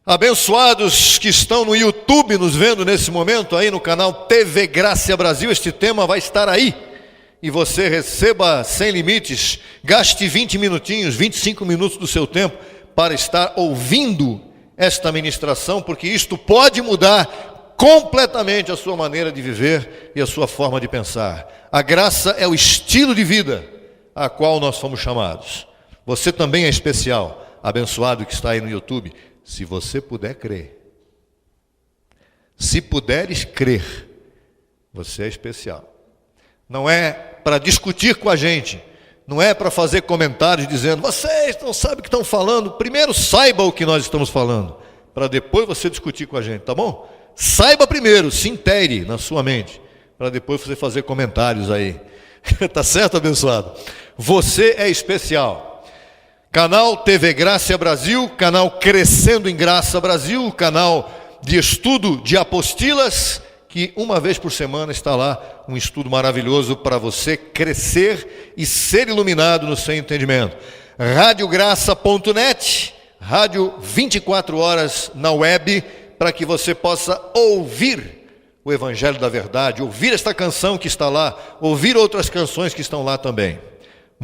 Abençoados que estão no YouTube nos vendo nesse momento aí no canal TV Graça Brasil, este tema vai estar aí. E você receba sem limites, gaste 20 minutinhos, 25 minutos do seu tempo para estar ouvindo esta ministração, porque isto pode mudar completamente a sua maneira de viver e a sua forma de pensar. A graça é o estilo de vida a qual nós fomos chamados. Você também é especial, abençoado que está aí no YouTube. Se você puder crer, se puderes crer, você é especial. Não é para discutir com a gente, não é para fazer comentários dizendo, vocês não sabem o que estão falando. Primeiro saiba o que nós estamos falando, para depois você discutir com a gente, tá bom? Saiba primeiro, se intere na sua mente, para depois você fazer comentários aí. Tá certo, abençoado? Você é especial. Canal TV Graça Brasil, canal Crescendo em Graça Brasil, canal de estudo de apostilas, que uma vez por semana está lá um estudo maravilhoso para você crescer e ser iluminado no seu entendimento. Radiograça.net, rádio 24 horas na web, para que você possa ouvir o Evangelho da Verdade, ouvir esta canção que está lá, ouvir outras canções que estão lá também.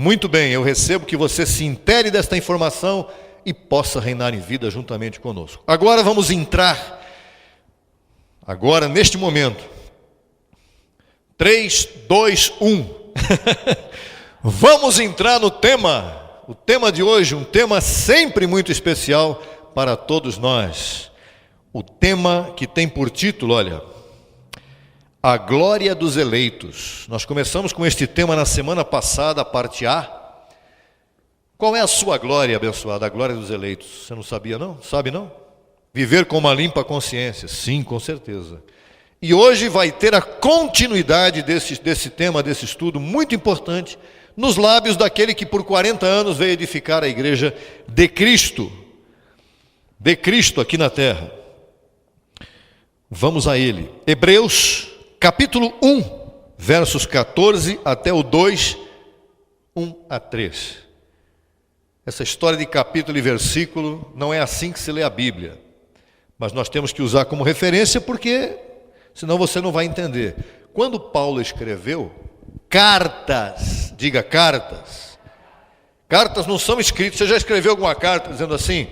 Muito bem, eu recebo que você se intere desta informação e possa reinar em vida juntamente conosco. Agora vamos entrar, neste momento, 3, 2, 1. Vamos entrar no tema, o tema de hoje, um tema sempre muito especial para todos nós. O tema que tem por título, olha, a glória dos eleitos. Nós começamos com este tema na semana passada, a parte A. Qual é a sua glória, abençoada? A glória dos eleitos. Você não sabia não? Sabe não? Viver com uma limpa consciência. Sim, com certeza. E hoje vai ter a continuidade desse tema, desse estudo muito importante, nos lábios daquele que por 40 anos veio edificar a igreja de Cristo aqui na terra. Vamos a ele. Hebreus capítulo 1, versos 14 até o 2, 1 a 3. Essa história de capítulo e versículo não é assim que se lê a Bíblia, mas nós temos que usar como referência porque senão você não vai entender. Quando Paulo escreveu cartas, diga cartas. Cartas não são escritas. Você já escreveu alguma carta dizendo assim?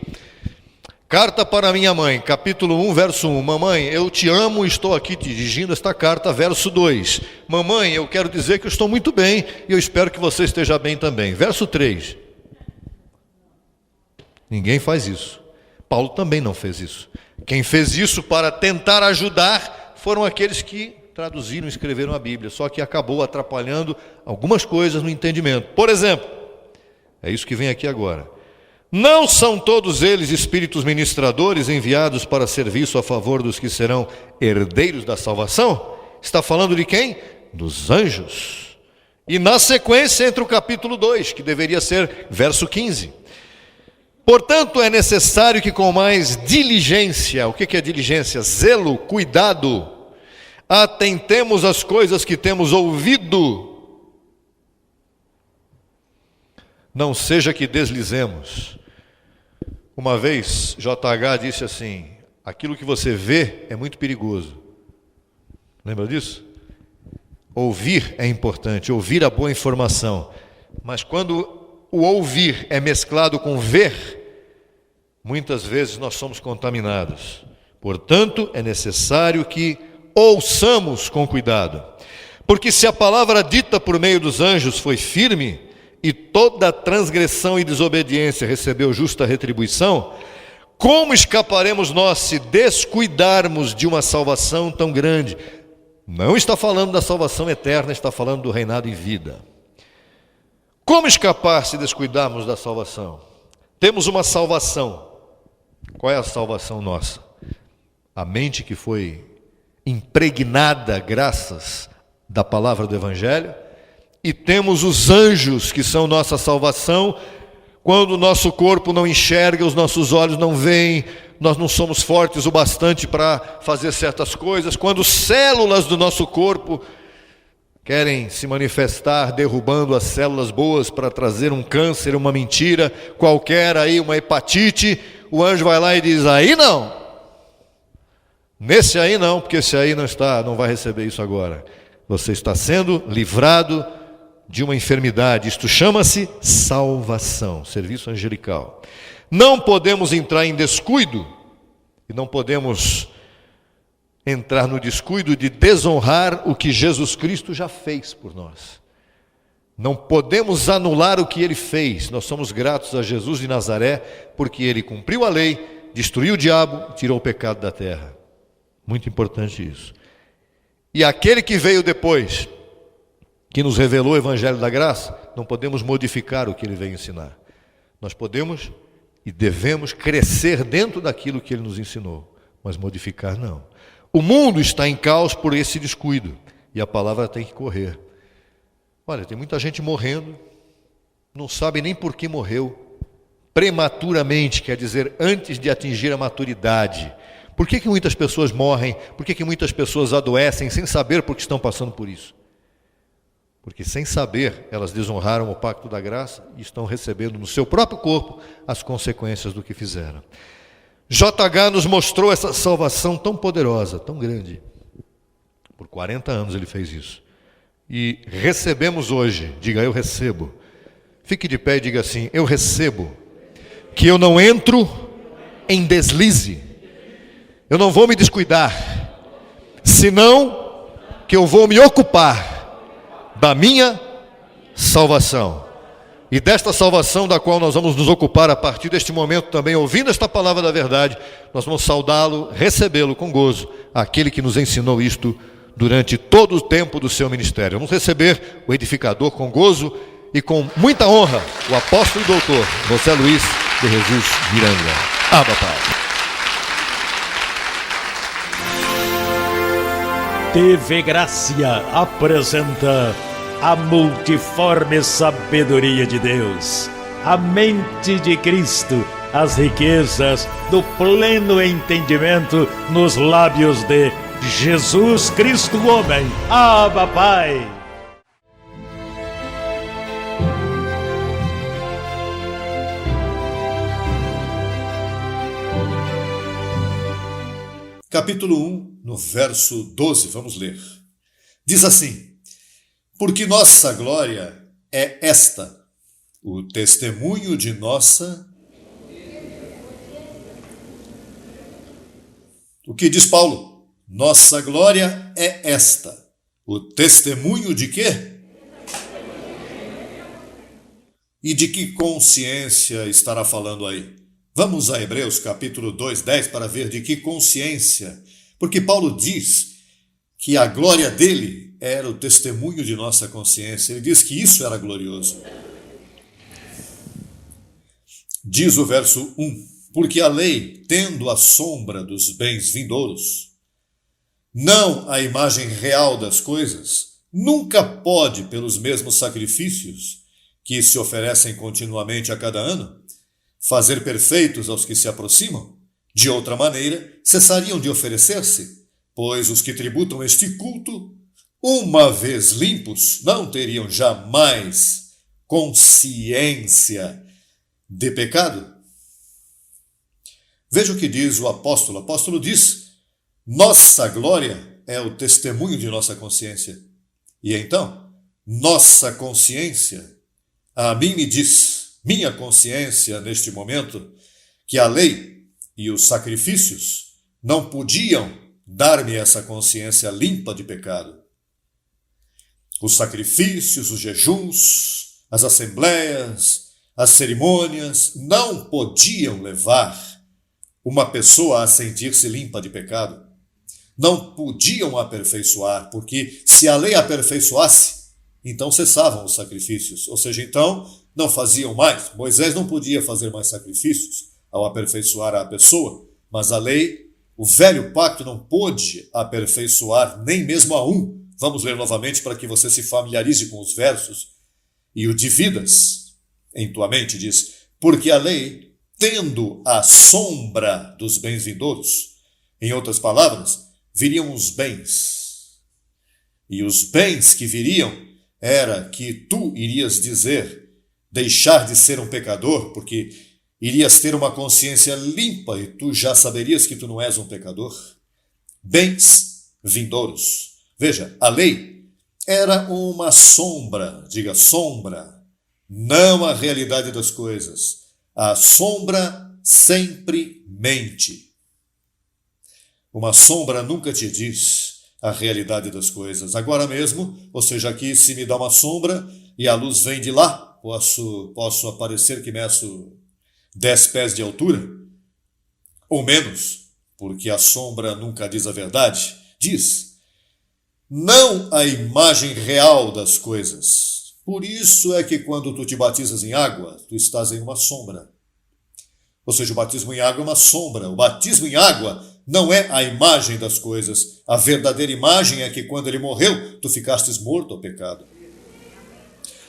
Carta para minha mãe, capítulo 1, verso 1. Mamãe, eu te amo e estou aqui te dirigindo esta carta, verso 2. Mamãe, eu quero dizer que eu estou muito bem e eu espero que você esteja bem também. Verso 3. Ninguém faz isso. Paulo também não fez isso. Quem fez isso para tentar ajudar foram aqueles que traduziram e escreveram a Bíblia, só que acabou atrapalhando algumas coisas no entendimento. Por exemplo, é isso que vem aqui agora. Não são todos eles espíritos ministradores enviados para serviço a favor dos que serão herdeiros da salvação? Está falando de quem? Dos anjos. E na sequência entra o capítulo 2, que deveria ser verso 15. Portanto, é necessário que com mais diligência, o que é diligência? Zelo, cuidado, atentemos às coisas que temos ouvido. Não seja que deslizemos. Uma vez, JH disse assim, aquilo que você vê é muito perigoso. Lembra disso? Ouvir é importante, ouvir a boa informação. Mas quando o ouvir é mesclado com ver, muitas vezes nós somos contaminados. Portanto, é necessário que ouçamos com cuidado. Porque se a palavra dita por meio dos anjos foi firme, e toda transgressão e desobediência recebeu justa retribuição, como escaparemos nós se descuidarmos de uma salvação tão grande? Não está falando da salvação eterna, está falando do reinado em vida. Como escapar se descuidarmos da salvação? Temos uma salvação. Qual é a salvação nossa? A mente que foi impregnada graças da palavra do Evangelho. E temos os anjos que são nossa salvação. Quando o nosso corpo não enxerga, os nossos olhos não veem, nós não somos fortes o bastante para fazer certas coisas. Quando células do nosso corpo querem se manifestar derrubando as células boas para trazer um câncer, uma mentira qualquer aí, uma hepatite, o anjo vai lá e diz: aí não, nesse aí não, porque esse aí não vai receber isso agora. Você está sendo livrado de uma enfermidade. Isto chama-se salvação, serviço angelical. Não podemos entrar em descuido, e não podemos entrar no descuido de desonrar o que Jesus Cristo já fez por nós. Não podemos anular o que ele fez. Nós somos gratos a Jesus de Nazaré, porque ele cumpriu a lei, destruiu o diabo, tirou o pecado da terra. Muito importante isso. E aquele que veio depois, que nos revelou o Evangelho da Graça, não podemos modificar o que ele veio ensinar. Nós podemos e devemos crescer dentro daquilo que ele nos ensinou, mas modificar não. O mundo está em caos por esse descuido, e a palavra tem que correr. Olha, tem muita gente morrendo, não sabe nem por que morreu, prematuramente, quer dizer, antes de atingir a maturidade. Por que muitas pessoas morrem? Por que muitas pessoas adoecem sem saber por que estão passando por isso? Porque sem saber, elas desonraram o pacto da graça e estão recebendo no seu próprio corpo as consequências do que fizeram. JH nos mostrou essa salvação tão poderosa, tão grande. Por 40 anos ele fez isso. E recebemos hoje, diga eu recebo. Fique de pé e diga assim: eu recebo. Que eu não entro em deslize. Eu não vou me descuidar. Senão que eu vou me ocupar da minha salvação. E desta salvação da qual nós vamos nos ocupar a partir deste momento também, ouvindo esta palavra da verdade, nós vamos saudá-lo, recebê-lo com gozo, aquele que nos ensinou isto durante todo o tempo do seu ministério. Vamos receber o edificador com gozo e com muita honra, o apóstolo e doutor José Luiz de Jesus Miranda. Abba, Pai. TV Gracia apresenta a multiforme sabedoria de Deus, a mente de Cristo, as riquezas do pleno entendimento nos lábios de Jesus Cristo homem. Abba, Pai. Capítulo 1, no verso 12, vamos ler. Diz assim: porque nossa glória é esta, o testemunho de nossa... O que diz Paulo? Nossa glória é esta, o testemunho de quê? E de que consciência estará falando aí? Vamos a Hebreus capítulo 2, 10 para ver de que consciência, porque Paulo diz que a glória dele era o testemunho de nossa consciência. Ele diz que isso era glorioso. Diz o verso 1, porque a lei, tendo a sombra dos bens vindouros, não a imagem real das coisas, nunca pode, pelos mesmos sacrifícios que se oferecem continuamente a cada ano, fazer perfeitos aos que se aproximam. De outra maneira, cessariam de oferecer-se, pois os que tributam este culto, uma vez limpos, não teriam jamais consciência de pecado. Veja o que diz o apóstolo. O apóstolo diz: nossa glória é o testemunho de nossa consciência. E então, nossa consciência, a mim me diz, minha consciência neste momento, que a lei e os sacrifícios não podiam dar-me essa consciência limpa de pecado. Os sacrifícios, os jejuns, as assembleias, as cerimônias não podiam levar uma pessoa a sentir-se limpa de pecado. Não podiam aperfeiçoar, porque se a lei aperfeiçoasse, então cessavam os sacrifícios, ou seja, então não faziam mais. Moisés não podia fazer mais sacrifícios ao aperfeiçoar a pessoa, mas a lei, o velho pacto, não pôde aperfeiçoar nem mesmo a um. Vamos ler novamente para que você se familiarize com os versos e o dividas em tua mente. Diz: porque a lei, tendo a sombra dos bens vindouros, em outras palavras, viriam os bens. E os bens que viriam era que tu irias dizer, deixar de ser um pecador, porque irias ter uma consciência limpa e tu já saberias que tu não és um pecador. Bens vindouros. Veja, a lei era uma sombra, diga sombra, não a realidade das coisas. A sombra sempre mente. Uma sombra nunca te diz a realidade das coisas. Agora mesmo, ou seja, aqui se me dá uma sombra e a luz vem de lá, posso aparecer que meço 10 pés de altura, ou menos, porque a sombra nunca diz a verdade. Diz, não a imagem real das coisas. Por isso é que quando tu te batizas em água, tu estás em uma sombra. Ou seja, o batismo em água é uma sombra. O batismo em água não é a imagem das coisas. A verdadeira imagem é que quando ele morreu, tu ficastes morto ao pecado.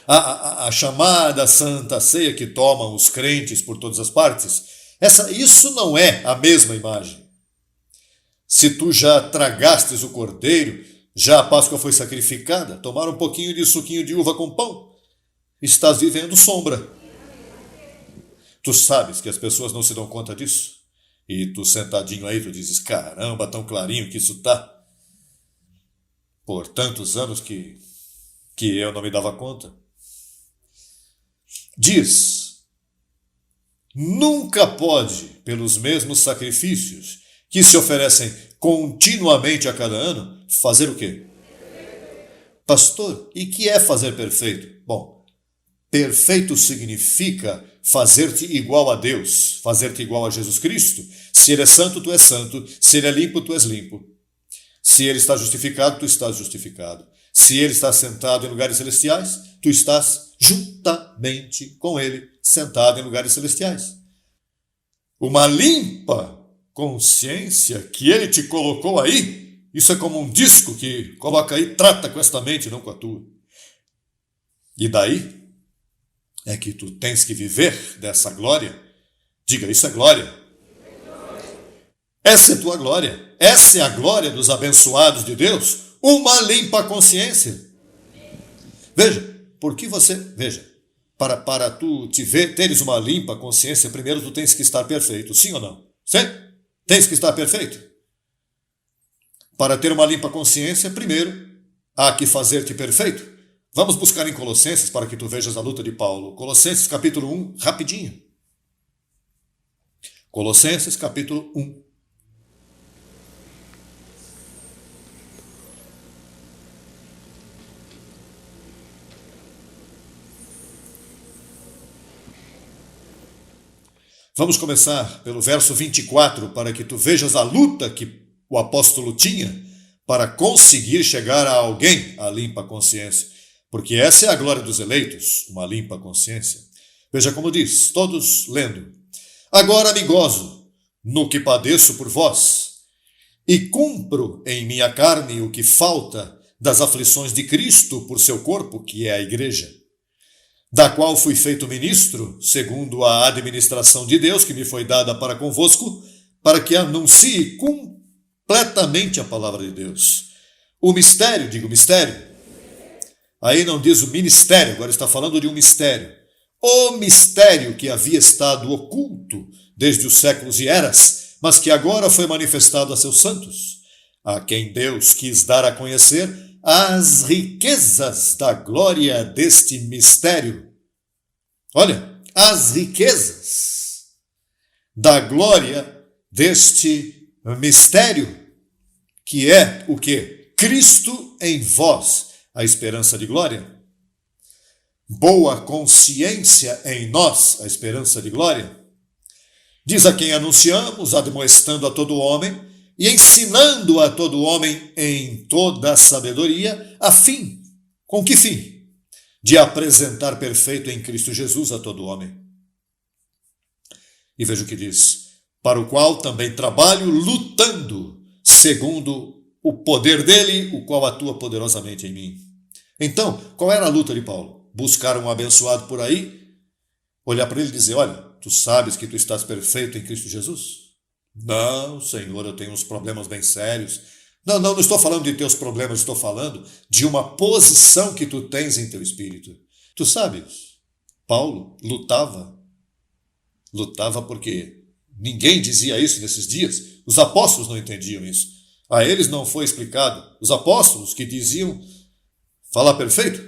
A chamada Santa Ceia que tomam os crentes por todas as partes, isso não é a mesma imagem. Se tu já tragastes o cordeiro, já a Páscoa foi sacrificada, tomar um pouquinho de suquinho de uva com pão, estás vivendo sombra. Tu sabes que as pessoas não se dão conta disso? E tu sentadinho aí, tu dizes, caramba, tão clarinho que isso tá. Por tantos anos que eu não me dava conta. Diz, nunca pode, pelos mesmos sacrifícios que se oferecem continuamente a cada ano, fazer o quê? Pastor, e que é fazer perfeito? Bom, perfeito significa fazer-te igual a Deus, fazer-te igual a Jesus Cristo. Se Ele é santo, tu és santo. Se Ele é limpo, tu és limpo. Se Ele está justificado, tu estás justificado. Se Ele está sentado em lugares celestiais, tu estás juntamente com Ele, sentado em lugares celestiais. Uma limpa consciência que Ele te colocou aí, isso é como um disco que coloca aí, trata com esta mente, não com a tua. E daí é que tu tens que viver dessa glória. Diga, isso é glória. Essa é tua glória. Essa é a glória dos abençoados de Deus. Uma limpa consciência. Veja, para tu teres uma limpa consciência, primeiro tu tens que estar perfeito, sim ou não? Sim? Tens que estar perfeito. Para ter uma limpa consciência, primeiro, há que fazer-te perfeito. Vamos buscar em Colossenses para que tu vejas a luta de Paulo. Colossenses capítulo 1, rapidinho. Colossenses capítulo 1. Vamos começar pelo verso 24, para que tu vejas a luta que o apóstolo tinha para conseguir chegar a alguém a limpa consciência. Porque essa é a glória dos eleitos, uma limpa consciência. Veja como diz, todos lendo. Agora me gozo no que padeço por vós, e cumpro em minha carne o que falta das aflições de Cristo por seu corpo, que é a igreja, da qual fui feito ministro, segundo a administração de Deus que me foi dada para convosco, para que anuncie completamente a palavra de Deus. O mistério, digo mistério. Aí não diz o ministério, agora está falando de um mistério. O mistério que havia estado oculto desde os séculos e eras, mas que agora foi manifestado a seus santos, a quem Deus quis dar a conhecer as riquezas da glória deste mistério. Olha, as riquezas da glória deste mistério, que é o quê? Cristo em vós, a esperança de glória. Boa consciência em nós, a esperança de glória. Diz a quem anunciamos, admoestando a todo homem, e ensinando a todo homem em toda a sabedoria, a fim, com que fim? De apresentar perfeito em Cristo Jesus a todo homem. E veja o que diz, para o qual também trabalho lutando, segundo o poder dele, o qual atua poderosamente em mim. Então, qual era a luta de Paulo? Buscar um abençoado por aí, olhar para ele e dizer, olha, tu sabes que tu estás perfeito em Cristo Jesus? Não, Senhor, eu tenho uns problemas bem sérios. Não estou falando de teus problemas, estou falando de uma posição que tu tens em teu espírito. Tu sabes, Paulo lutava lutava porque ninguém dizia isso nesses dias. Os apóstolos não entendiam isso. A eles não foi explicado. Os apóstolos que diziam falar perfeito,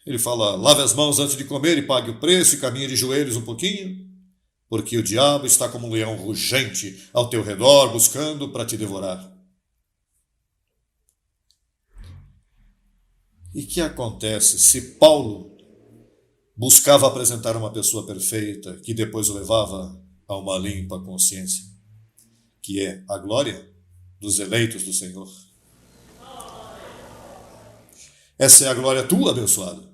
ele fala, lave as mãos antes de comer e pague o preço e caminhe de joelhos um pouquinho, porque o diabo está como um leão rugente ao teu redor, buscando para te devorar. E o que acontece se Paulo buscava apresentar uma pessoa perfeita, que depois o levava a uma limpa consciência, que é a glória dos eleitos do Senhor? Essa é a glória tua, abençoado.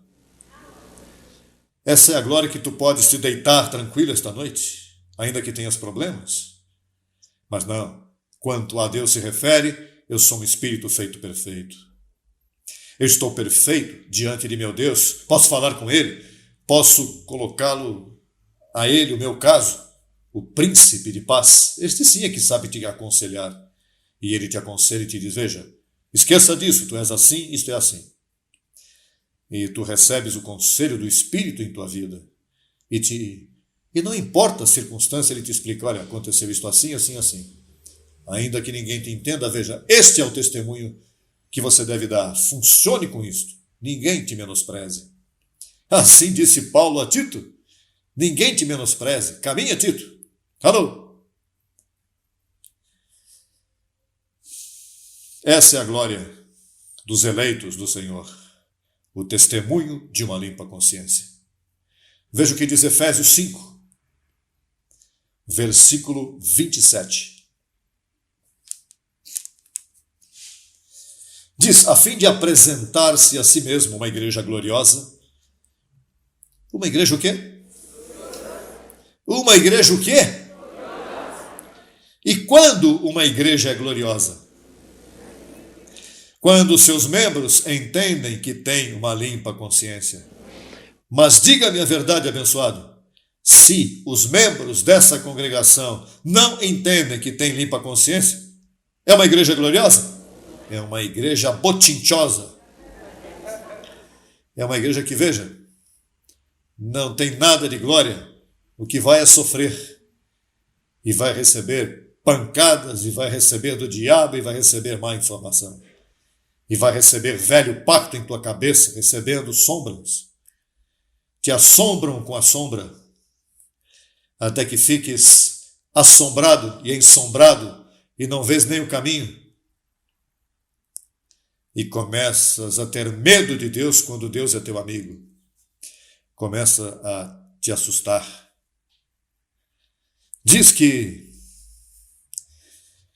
Essa é a glória que tu podes te deitar tranquilo esta noite, ainda que tenhas problemas. Mas não, quanto a Deus se refere, eu sou um espírito feito perfeito. Eu estou perfeito diante de meu Deus, posso falar com Ele, posso colocá-lo a Ele, o meu caso, o príncipe de paz. Este sim é que sabe te aconselhar. E Ele te aconselha e te diz, veja, esqueça disso, tu és assim, isto é assim. E tu recebes o conselho do Espírito em tua vida. E não importa a circunstância, Ele te explica, olha, aconteceu isto assim, assim, assim. Ainda que ninguém te entenda, veja, este é o testemunho que você deve dar. Funcione com isto. Ninguém te menospreze. Assim disse Paulo a Tito. Ninguém te menospreze. Caminha, Tito. Alô? Essa é a glória dos eleitos do Senhor. O testemunho de uma limpa consciência. Veja o que diz Efésios 5, versículo 27. Diz, a fim de apresentar-se a si mesmo uma igreja gloriosa. Uma igreja o quê? Uma igreja o quê? E quando uma igreja é gloriosa? Quando seus membros entendem que têm uma limpa consciência. Mas diga-me a verdade, abençoado. Se os membros dessa congregação não entendem que têm limpa consciência, é uma igreja gloriosa? É uma igreja botinchosa. É uma igreja que, veja, não tem nada de glória. O que vai é sofrer. E vai receber pancadas, e vai receber do diabo, e vai receber má informação. E vai receber velho pacto em tua cabeça, recebendo sombras. Te assombram com a sombra, até que fiques assombrado e ensombrado, e não vês nem o caminho. E começas a ter medo de Deus quando Deus é teu amigo. Começa a te assustar. Diz que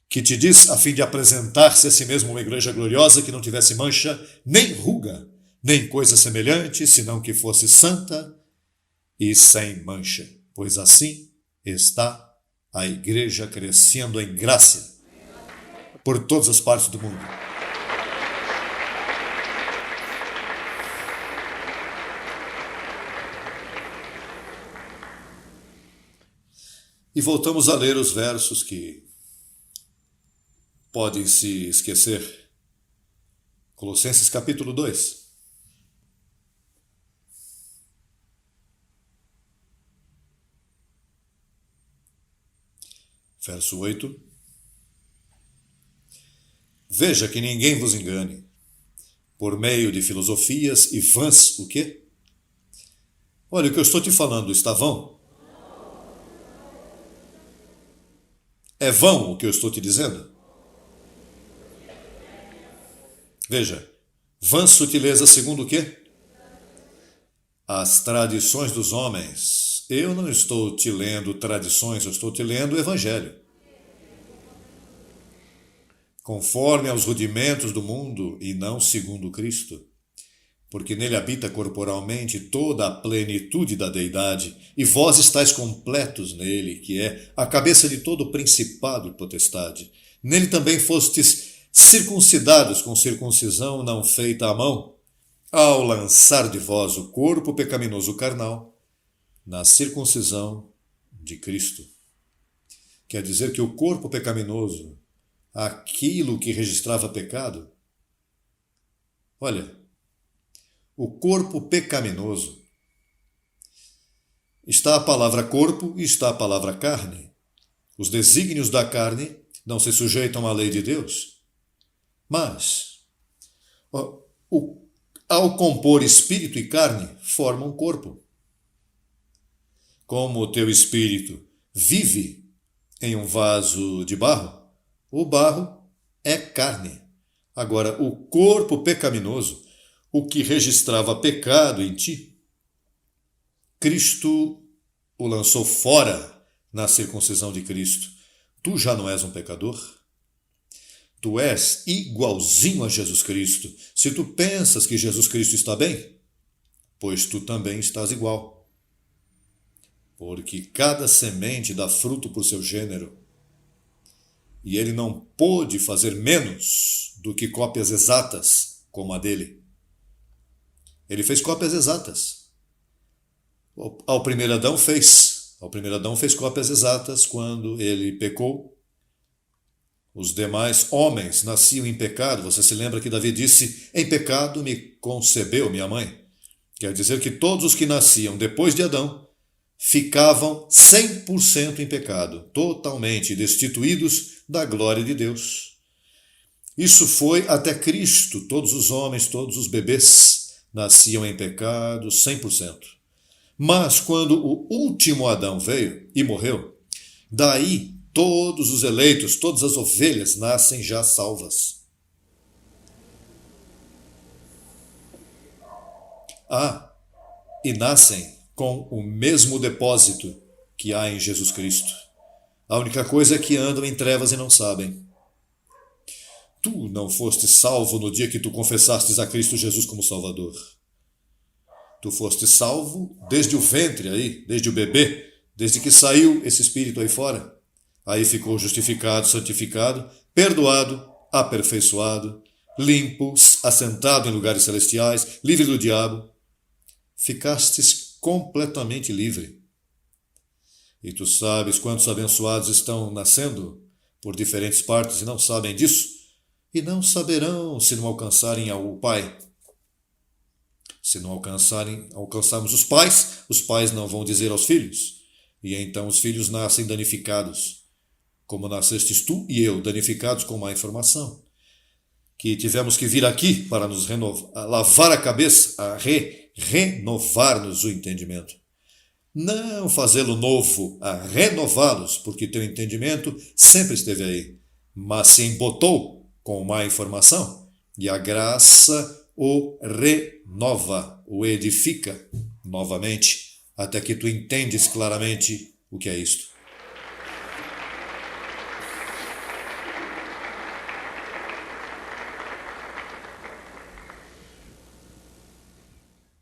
te diz a fim de apresentar-se a si mesmo uma igreja gloriosa que não tivesse mancha, nem ruga, nem coisa semelhante, senão que fosse santa e sem mancha. Pois assim está a igreja crescendo em graça por todas as partes do mundo. E voltamos a ler os versos que podem se esquecer. Colossenses capítulo 2. Verso 8. Veja que ninguém vos engane, por meio de filosofias e vãs, o quê? Olha, o que eu estou te falando está vão? É vão o que eu estou te dizendo? Veja, vã sutileza segundo o quê? As tradições dos homens. Eu não estou te lendo tradições, eu estou te lendo o Evangelho. Conforme aos rudimentos do mundo e não segundo Cristo, porque nele habita corporalmente toda a plenitude da deidade, e vós estáis completos nele, que é a cabeça de todo o principado e potestade. Nele também fostes circuncidados com circuncisão não feita à mão, ao lançar de vós o corpo pecaminoso carnal na circuncisão de Cristo. Quer dizer que o corpo pecaminoso, aquilo que registrava pecado, olha, o corpo pecaminoso está a palavra corpo e está a palavra carne. Os desígnios da carne não se sujeitam à lei de Deus. Mas, ao compor espírito e carne, formam um corpo. Como o teu espírito vive em um vaso de barro, o barro é carne. Agora, o corpo pecaminoso, o que registrava pecado em ti, Cristo o lançou fora na circuncisão de Cristo. Tu já não és um pecador? Tu és igualzinho a Jesus Cristo. Se tu pensas que Jesus Cristo está bem, pois tu também estás igual. Porque cada semente dá fruto por seu gênero. E ele não pôde fazer menos do que cópias exatas como a dele. Ele fez cópias exatas. Ao primeiro Adão fez cópias exatas quando ele pecou. Os demais homens nasciam em pecado. Você se lembra que Davi disse: em pecado me concebeu minha mãe. Quer dizer que todos os que nasciam depois de Adão ficavam 100% em pecado, totalmente destituídos da glória de Deus. Isso foi até Cristo. Todos os homens, todos os bebês nasciam em pecado 100%. Mas quando o último Adão veio e morreu, daí todos os eleitos, todas as ovelhas nascem já salvas. E nascem com o mesmo depósito que há em Jesus Cristo. A única coisa é que andam em trevas e não sabem. Tu não foste salvo no dia que tu confessastes a Cristo Jesus como Salvador. Tu foste salvo desde o ventre aí, desde o bebê, desde que saiu esse espírito aí fora. Aí ficou justificado, santificado, perdoado, aperfeiçoado, limpo, assentado em lugares celestiais, livre do diabo. Ficastes completamente livre. E tu sabes quantos abençoados estão nascendo por diferentes partes e não sabem disso? E não saberão se não alcançarem ao Pai. Se não alcançarmos os pais não vão dizer aos filhos. E então os filhos nascem danificados, como nascestes tu e eu, danificados com má informação. Que tivemos que vir aqui para nos lavar a cabeça, a renovar-nos o entendimento. Não fazê-lo novo, a renová-los, porque teu entendimento sempre esteve aí, mas se embotou com má informação, e a graça o renova, o edifica novamente, até que tu entendes claramente o que é isto.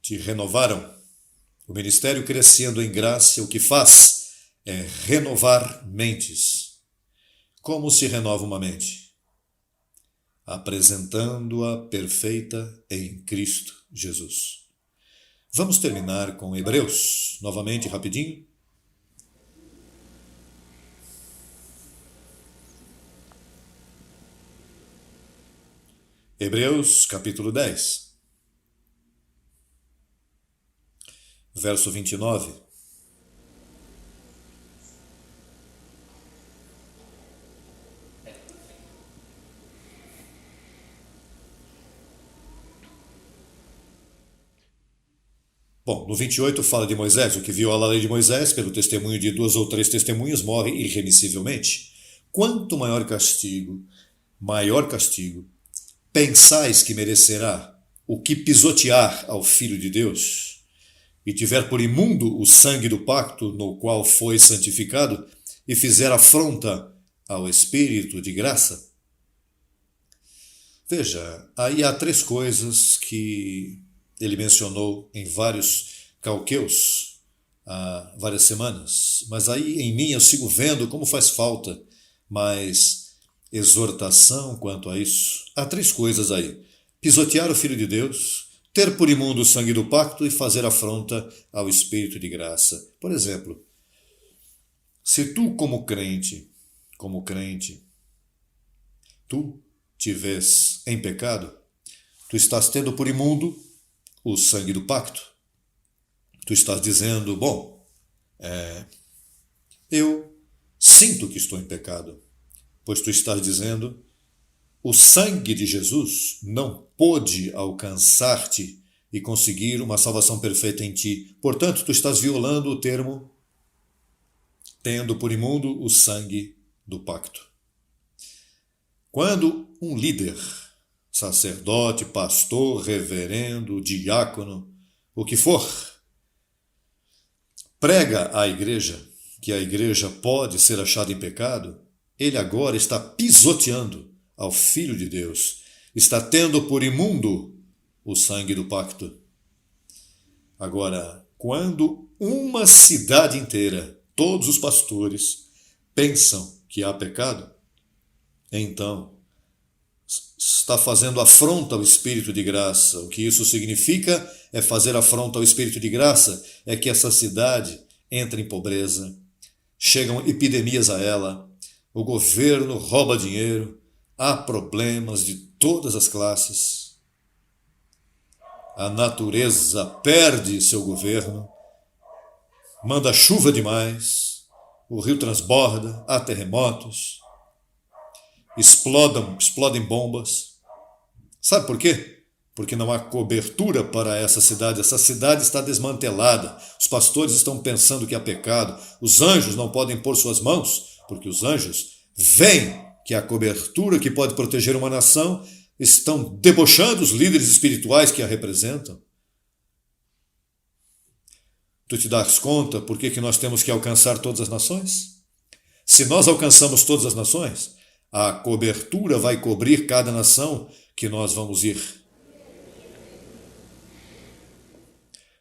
Te renovaram. O ministério crescendo em graça, o que faz é renovar mentes. Como se renova uma mente? Apresentando-a perfeita em Cristo Jesus. Vamos terminar com Hebreus, novamente, rapidinho. Hebreus, capítulo 10. Verso 29. Bom, no 28 fala de Moisés: o que viola a lei de Moisés, pelo testemunho de 2 ou 3 testemunhas, morre irremissivelmente. Quanto maior castigo, pensais que merecerá o que pisotear ao Filho de Deus, e tiver por imundo o sangue do pacto no qual foi santificado, e fizer afronta ao Espírito de graça? Veja, aí há 3 coisas que ele mencionou em vários calqueus há várias semanas, mas aí em mim eu sigo vendo como faz falta mais exortação quanto a isso. Há 3 coisas aí: pisotear o Filho de Deus, ter por imundo o sangue do pacto e fazer afronta ao Espírito de graça. Por exemplo, se tu como crente, tu te vês em pecado, tu estás tendo por imundo o sangue do pacto. Tu estás dizendo: bom, Eu sinto que estou em pecado, pois tu estás dizendo, o sangue de Jesus não pôde alcançar-te e conseguir uma salvação perfeita em ti. Portanto, tu estás violando o termo, tendo por imundo o sangue do pacto. Quando um líder, sacerdote, pastor, reverendo, diácono, o que for, prega à igreja que a igreja pode ser achada em pecado, ele agora está pisoteando ao Filho de Deus, está tendo por imundo o sangue do pacto. Agora, quando uma cidade inteira, todos os pastores, pensam que há pecado, então está fazendo afronta ao Espírito de graça. O que isso significa é fazer afronta ao Espírito de graça, é que essa cidade entra em pobreza, chegam epidemias a ela, o governo rouba dinheiro, há problemas de todas as classes. A natureza perde seu governo, manda chuva demais, o rio transborda, há terremotos, explodem bombas. Sabe por quê? Porque não há cobertura para essa cidade está desmantelada. Os pastores estão pensando que há pecado, os anjos não podem pôr suas mãos, porque os anjos veem que a cobertura que pode proteger uma nação estão debochando os líderes espirituais que a representam. Tu te das conta por que nós temos que alcançar todas as nações? Se nós alcançamos todas as nações, a cobertura vai cobrir cada nação que nós vamos ir.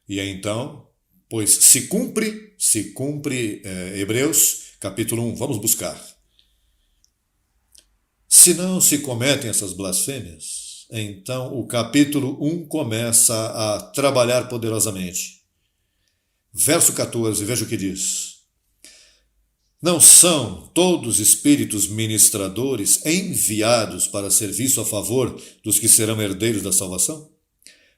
E então, pois se cumpre Hebreus, capítulo 1, vamos buscar. Se não se cometem essas blasfêmias, então o capítulo 1 começa a trabalhar poderosamente. Verso 14, veja o que diz. Não são todos espíritos ministradores enviados para serviço a favor dos que serão herdeiros da salvação?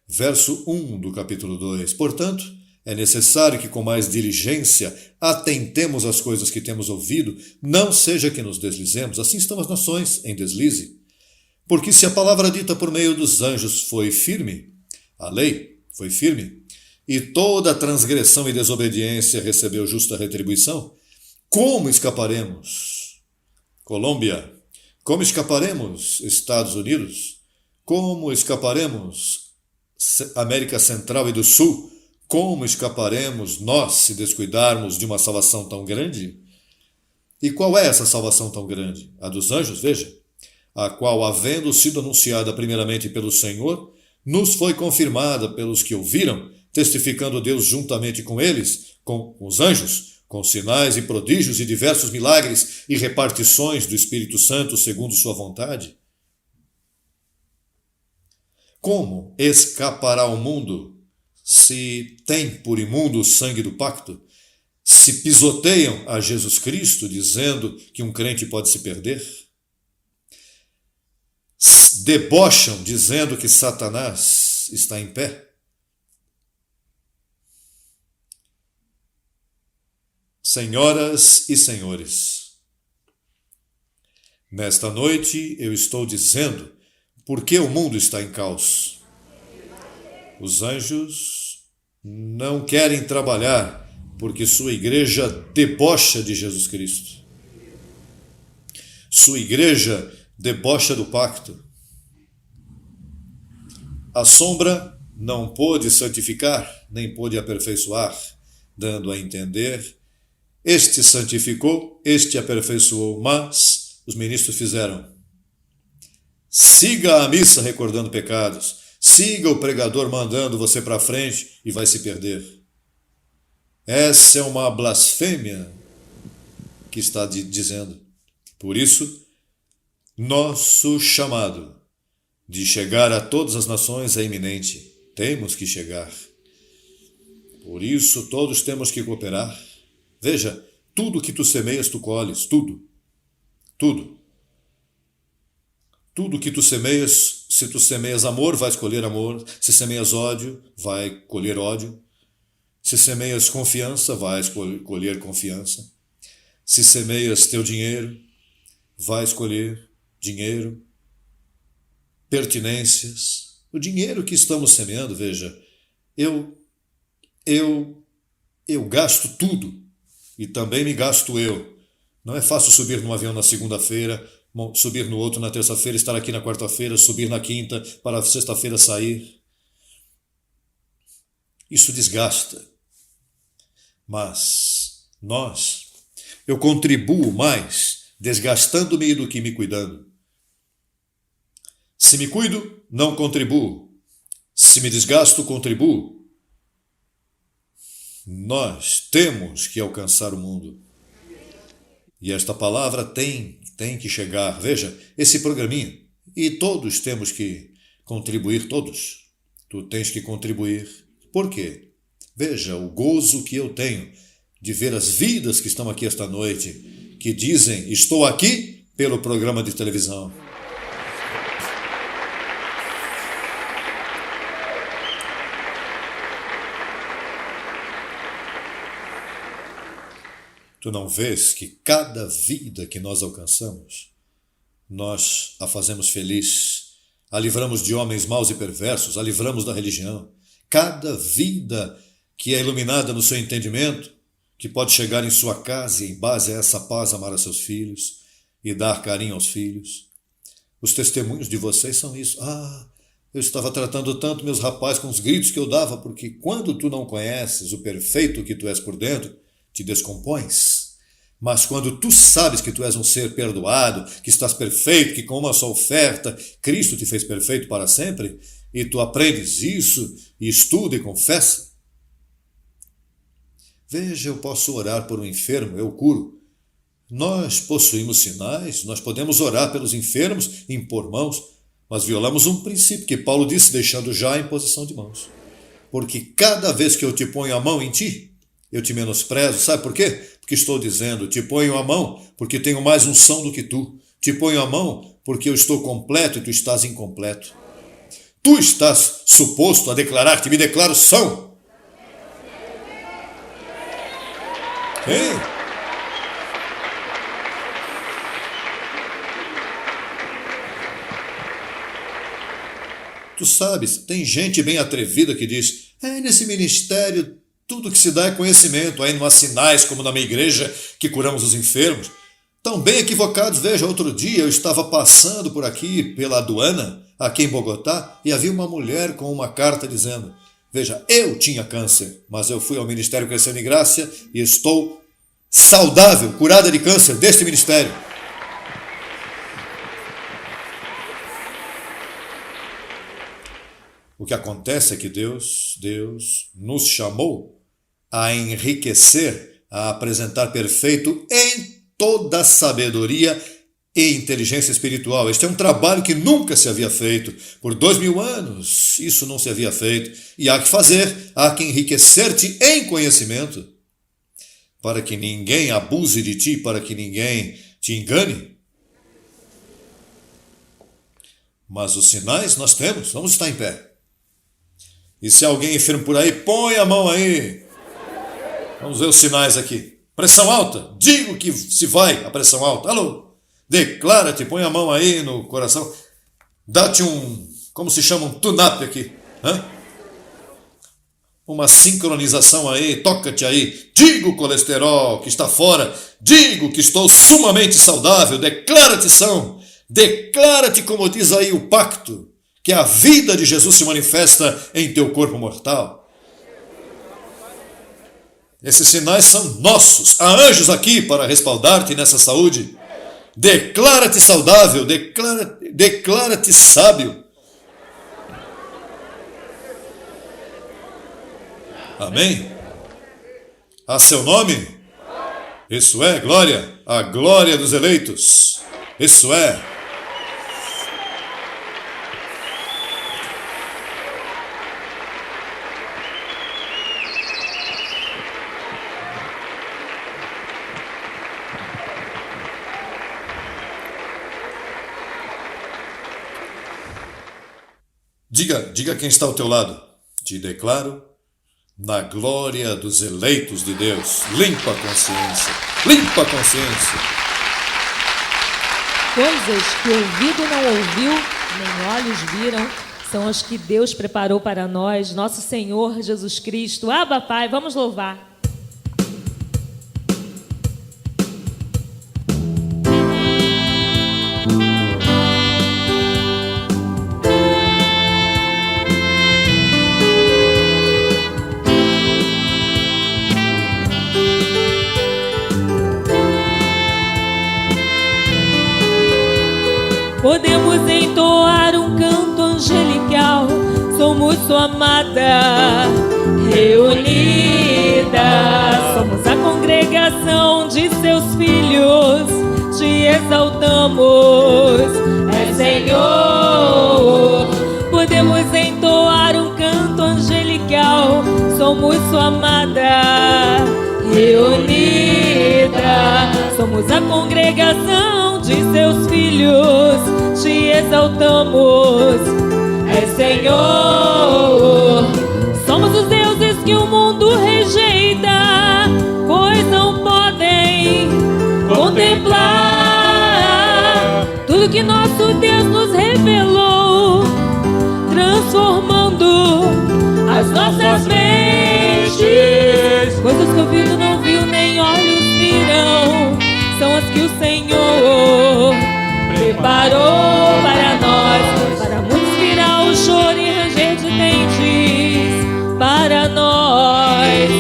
Verso 1 do capítulo 2. Portanto, é necessário que com mais diligência atentemos às coisas que temos ouvido, não seja que nos deslizemos. Assim estão as nações em deslize. Porque se a palavra dita por meio dos anjos foi firme, a lei foi firme, e toda transgressão e desobediência recebeu justa retribuição, como escaparemos? Colômbia, como escaparemos? Estados Unidos, como escaparemos? América Central e do Sul, como escaparemos nós se descuidarmos de uma salvação tão grande? E qual é essa salvação tão grande? A dos anjos, veja, a qual, havendo sido anunciada primeiramente pelo Senhor, nos foi confirmada pelos que ouviram, testificando Deus juntamente com eles, com os anjos, com sinais e prodígios e diversos milagres e repartições do Espírito Santo segundo sua vontade. Como escapará o mundo se tem por imundo o sangue do pacto? Se pisoteiam a Jesus Cristo, dizendo que um crente pode se perder? Debocham, dizendo que Satanás está em pé? Senhoras e senhores, nesta noite eu estou dizendo por que o mundo está em caos. Os anjos não querem trabalhar porque sua igreja debocha de Jesus Cristo. Sua igreja debocha do pacto. A sombra não pôde santificar, nem pôde aperfeiçoar, dando a entender, este santificou, este aperfeiçoou, mas os ministros fizeram. Siga a missa recordando pecados. Siga o pregador mandando você para frente e vai se perder. Essa é uma blasfêmia que está dizendo. Por isso, nosso chamado de chegar a todas as nações é iminente. Temos que chegar. Por isso, todos temos que cooperar. Veja, tudo que tu semeias, tu colhes. Tudo. Tudo. Tudo que tu semeias, se tu semeias amor, vais colher amor. Se semeias ódio, vai colher ódio. Se semeias confiança, vais colher confiança. Se semeias teu dinheiro, vais colher dinheiro, pertinências. O dinheiro que estamos semeando, veja, eu gasto tudo e também me gasto eu. Não é fácil subir num avião na segunda-feira, subir no outro na terça-feira, estar aqui na quarta-feira, subir na quinta, para sexta-feira sair. Isso desgasta. Mas eu contribuo mais desgastando-me do que me cuidando. Se me cuido, não contribuo. Se me desgasto, contribuo. Nós temos que alcançar o mundo. E esta palavra tem que chegar. Veja, esse programinha. E todos temos que contribuir, todos. Tu tens que contribuir. Por quê? Veja o gozo que eu tenho de ver as vidas que estão aqui esta noite, que dizem, estou aqui pelo programa de televisão. Tu não vês que cada vida que nós alcançamos, nós a fazemos feliz, a livramos de homens maus e perversos, a livramos da religião. Cada vida que é iluminada no seu entendimento, que pode chegar em sua casa e, em base a essa paz, amar a seus filhos e dar carinho aos filhos. Os testemunhos de vocês são isso. Eu estava tratando tanto meus rapazes com os gritos que eu dava, porque quando tu não conheces o perfeito que tu és por dentro, te descompões. Mas quando tu sabes que tu és um ser perdoado, que estás perfeito, que com uma só oferta Cristo te fez perfeito para sempre, e tu aprendes isso, e estuda e confessa. Veja, eu posso orar por um enfermo, eu curo. Nós possuímos sinais, nós podemos orar pelos enfermos, impor mãos, mas violamos um princípio que Paulo disse, deixando já a imposição de mãos. Porque cada vez que eu te ponho a mão em ti, eu te menosprezo. Sabe por quê? Porque estou dizendo, te ponho a mão porque tenho mais unção do que tu. Te ponho a mão porque eu estou completo e tu estás incompleto. Tu estás suposto a declarar que me declaro são. Ei! Tu sabes, tem gente bem atrevida que diz, nesse ministério tudo que se dá é conhecimento, aí não há sinais como na minha igreja que curamos os enfermos. Tão bem equivocados. Veja, outro dia eu estava passando por aqui pela aduana, aqui em Bogotá, e havia uma mulher com uma carta dizendo, veja, eu tinha câncer, mas eu fui ao Ministério Crescendo em Graça e estou saudável, curada de câncer deste ministério. O que acontece é que Deus nos chamou a enriquecer, a apresentar perfeito em toda sabedoria e inteligência espiritual. Este é um trabalho que nunca se havia feito. Por 2000 anos isso não se havia feito. E há que fazer, há que enriquecer-te em conhecimento, para que ninguém abuse de ti, para que ninguém te engane. Mas os sinais nós temos, vamos estar em pé. E se alguém enfermo por aí, põe a mão aí. Vamos ver os sinais aqui. Pressão alta, digo que se vai a pressão alta. Alô, declara-te, põe a mão aí no coração. Dá-te como se chama, um tune-up aqui. Uma sincronização aí, toca-te aí. Digo colesterol que está fora. Digo que estou sumamente saudável. Declara-te são. Declara-te como diz aí o pacto, que a vida de Jesus se manifesta em teu corpo mortal. Esses sinais são nossos. Há anjos aqui para respaldar-te nessa saúde. Declara-te saudável, declara-te sábio. Amém? A seu nome? Isso é glória, a glória dos eleitos. Isso é. Diga quem está ao teu lado. Te declaro na glória dos eleitos de Deus. Limpa a consciência, limpa a consciência. Coisas que o ouvido não ouviu, nem olhos viram, são as que Deus preparou para nós, nosso Senhor Jesus Cristo. Abba, Pai, vamos louvar. Podemos entoar um canto angelical, somos sua amada reunida, somos a congregação de seus filhos, te exaltamos, é Senhor. Podemos entoar um canto angelical, somos sua amada reunida, somos a congregação de seus filhos, te exaltamos, é Senhor. Somos os deuses que o mundo rejeita, pois não podem contemplar tudo que nosso Deus nos revelou, transformando as nossas mentes. Coisas que o ouvido não viu, nem olhos virão, são as que o Senhor preparou para nós. Para muitos virá o choro e ranger de dentes, para nós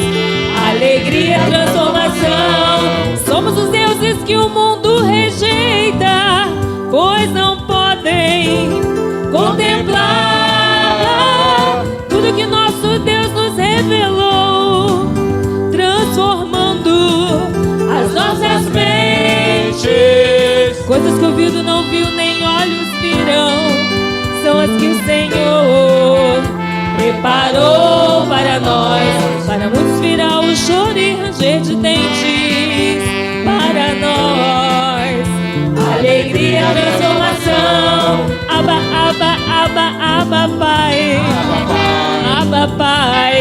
alegria, transformação. Somos os deuses que o mundo rejeita, pois não podem contemplar tudo que nosso Deus nos revelou, transformando as nossas mentes. Coisas que o ouvido não viu, nem olhos virão, são as que o Senhor preparou para nós. Para muitos virá o choro e ranger de dentes, para nós alegria, transformação. Abba, Abba, Abba, Abba, Pai. Abba, Pai.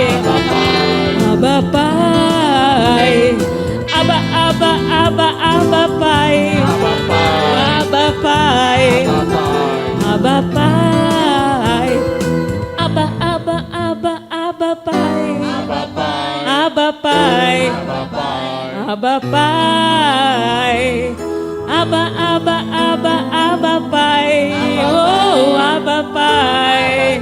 Abba, Pai. Abba, Abba, Abba, Abba, Pai. Abba, Pai. Abba, Pai. Abba, Abba, Abba, Abba, Pai. Abba, Pai. Abba, Pai. Abba, Abba, Abba, Abba, Pai. Oh, Abba, Pai.